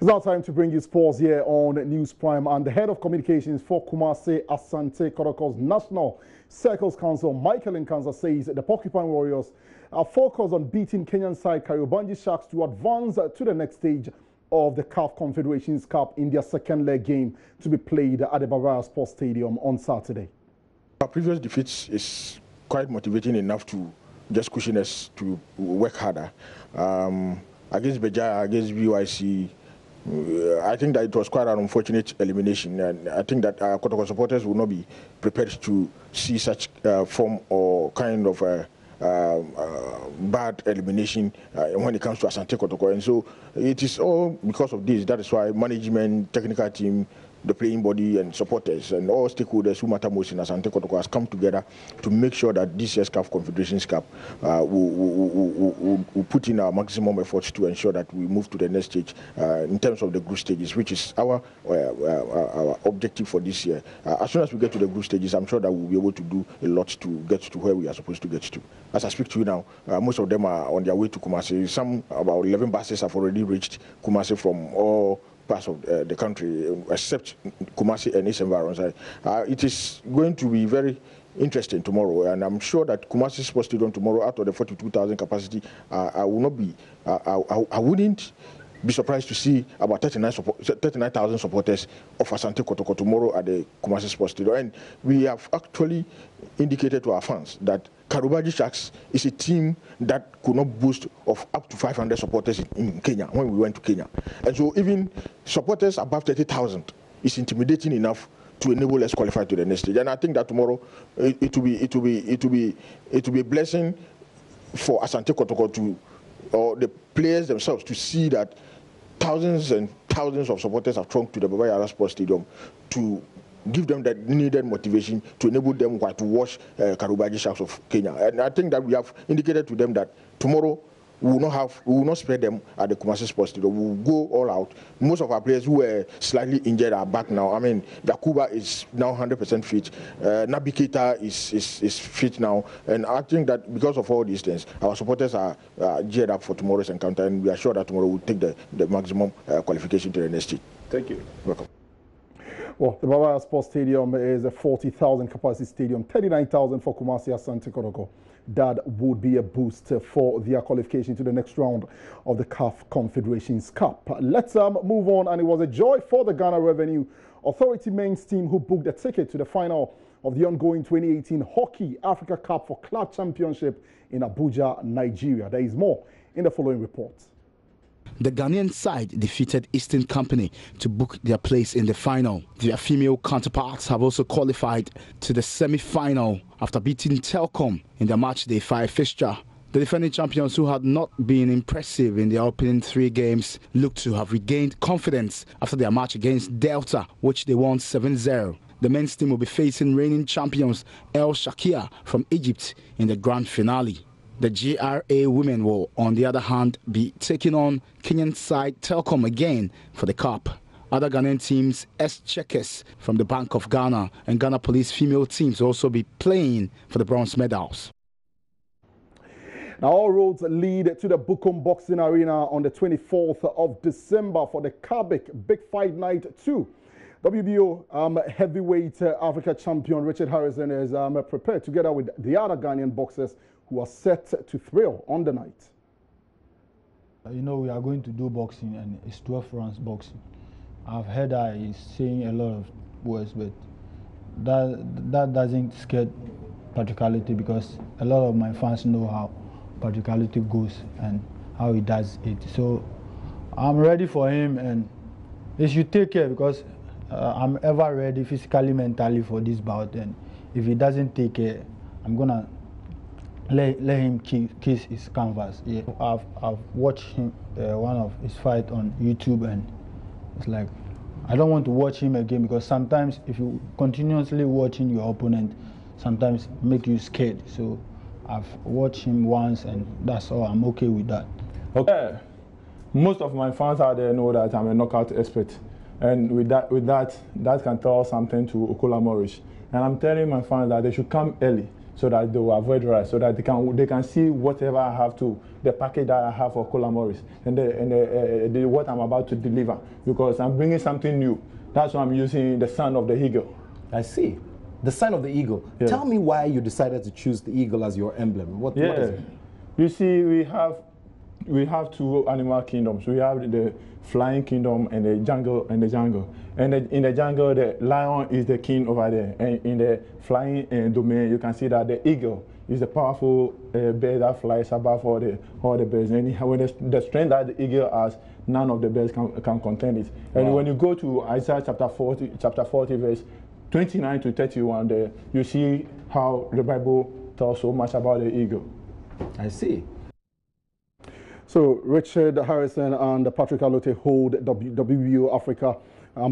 It's now time to bring you sports here on News Prime, and the head of communications for Kumasi Asante Kotoko's National Circles Council, Michael Nkansa, says the Porcupine Warriors are focused on beating Kenyan side Kariobangi Sharks to advance to the next stage of the CAF Confederations Cup in their second leg game to be played at the Bavaria Sports Stadium on Saturday. Our previous defeats is quite motivating enough to just cushion us to work harder. Against Beja, against BYC, I think that it was quite an unfortunate elimination, and I think that our Kotoko supporters will not be prepared to see such form or kind of bad elimination when it comes to Asante Kotoko. And so it is all because of this. That is why management, technical team, the playing body and supporters and all stakeholders who matter most in Asante Kotoko has come together to make sure that this year's CAF Confederations Cup will put in our maximum efforts to ensure that we move to the next stage in terms of the group stages, which is our objective for this year. As soon as we get to the group stages, I'm sure that we'll be able to do a lot to get to where we are supposed to get to. As I speak to you now, most of them are on their way to Kumasi. Some, about 11 buses, have already reached Kumasi from all parts of the country, except Kumasi and its environs. It is going to be very interesting tomorrow, and I'm sure that Kumasi Sports Stadium tomorrow, out of the 42,000 capacity, I wouldn't be surprised to see about 39,000 supporters of Asante Kotoko tomorrow at the Kumasi Sports Stadium. And we have actually indicated to our fans that Kariobangi Sharks is a team that could not boast of up to 500 supporters in Kenya when we went to Kenya. And so even supporters above 30,000 is intimidating enough to enable us qualify to the next stage. And I think that tomorrow it will be a blessing for Asante Kotoko or the players themselves to see that thousands and thousands of supporters have thronged to the Bavaria Sports Stadium to give them that needed motivation to enable them to watch Kariobangi Sharks of Kenya. And I think that we have indicated to them that tomorrow we will not spare them at the Kumasi Sports Stadium. We will go all out. Most of our players who were slightly injured are back now. I mean, Yakuba is now 100% fit. Nabi Keita is fit now. And I think that because of all these things, our supporters are geared up for tomorrow's encounter, and we are sure that tomorrow we'll take the maximum qualification to the next stage. Thank you. Welcome. Well, the Bavaria Sports Stadium is a 40,000 capacity stadium, 39,000 for Kumasi Asante Kotoko. That would be a boost for their qualification to the next round of the CAF Confederations Cup. Let's move on, and it was a joy for the Ghana Revenue Authority men's team who booked a ticket to the final of the ongoing 2018 Hockey Africa Cup for Club Championship in Abuja, Nigeria. There is more in the following report. The Ghanaian side defeated Eastern Company to book their place in the final. Their female counterparts have also qualified to the semi-final after beating Telkom in their matchday 5 fixture. The defending champions, who had not been impressive in their opening 3 games, look to have regained confidence after their match against Delta, which they won 7-0. The men's team will be facing reigning champions El Shakia from Egypt in the grand finale. The GRA women will, on the other hand, be taking on Kenyan side Telkom again for the cup. Other Ghanaian teams, S-Checkers from the Bank of Ghana and Ghana Police female teams will also be playing for the bronze medals. Now, all roads lead to the Bukom Boxing Arena on the 24th of December for the Kabik Big Fight Night 2. WBO heavyweight Africa champion Richard Harrison is prepared together with the other Ghanaian boxers who are set to thrill on the night. You know, we are going to do boxing, and it's 12 rounds boxing. I've heard that he's saying a lot of words, but that doesn't scare practicality, because a lot of my fans know how practicality goes and how he does it. So I'm ready for him, and he should take care, because I'm ever ready physically, mentally for this bout. And if he doesn't take care, I'm gonna let him kiss his canvas. Yeah, I've watched him one of his fight on YouTube, and it's like I don't want to watch him again, because sometimes if you continuously watching your opponent, sometimes make you scared. So I've watched him once, and that's all. I'm okay with that. Okay, most of my fans out there know that I'm a knockout expert, and with that can tell something to Okola Morris. And I'm telling my fans that they should come early. so that they will avoid rice, so that they can see whatever I have to, the package that I have for Kola Morris and what I'm about to deliver, because I'm bringing something new. That's why I'm using the sign of the eagle. I see. The sign of the eagle. Yeah. Tell me why you decided to choose the eagle as your emblem. What is it? You see, we have two animal kingdoms. We have the flying kingdom and the jungle. And in the jungle, the lion is the king over there. And in the flying domain, you can see that the eagle is the powerful bird that flies above all the birds. And when the strength that the eagle has, none of the birds can contend it. And when you go to Isaiah chapter 40, verse 29 to 31, there you see how the Bible tells so much about the eagle. I see. So Richard Harrison and Patrick Alote hold WBO Africa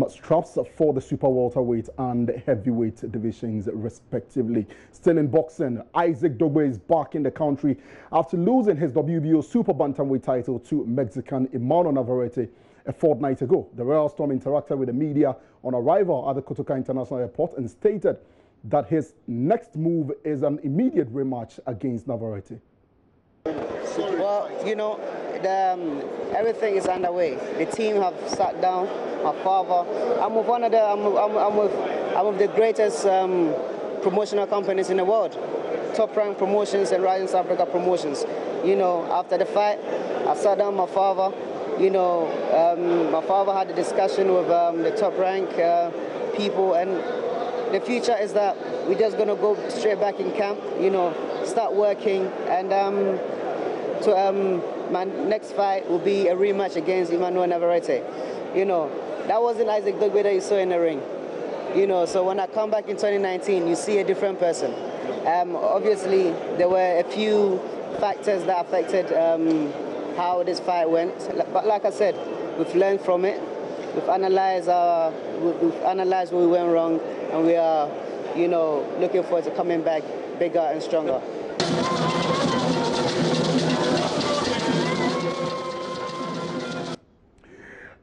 straps for the super welterweight and heavyweight divisions respectively. Still in boxing, Isaac Dogboe is back in the country after losing his WBO super bantamweight title to Mexican Emmanuel Navarrete a fortnight ago. The Royal Storm interacted with the media on arrival at the Kotoka International Airport and stated that his next move is an immediate rematch against Navarrete. Well, you know, everything is underway. The team have sat down. My father, I'm with one of the, I'm with the greatest promotional companies in the world, Top Rank Promotions and Rising South Africa Promotions. You know, after the fight, I sat down with my father. You know, my father had a discussion with the Top Rank people, and the future is that we're just gonna go straight back in camp. You know, start working, and my next fight will be a rematch against Emmanuel Navarrete. You know, that wasn't Isaac Dogboe that you saw in the ring. You know, so when I come back in 2019, you see a different person. Obviously, there were a few factors that affected how this fight went. But like I said, we've learned from it. We've analyzed where we went wrong, and we are, you know, looking forward to coming back bigger and stronger.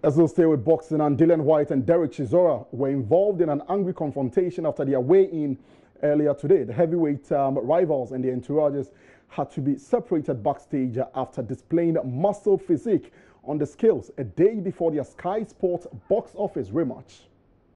As we'll stay with boxing, and Dillian Whyte and Derek Chisora were involved in an angry confrontation after their weigh-in earlier today. The heavyweight rivals and their entourages had to be separated backstage after displaying muscle physique on the scales a day before their Sky Sports box office rematch.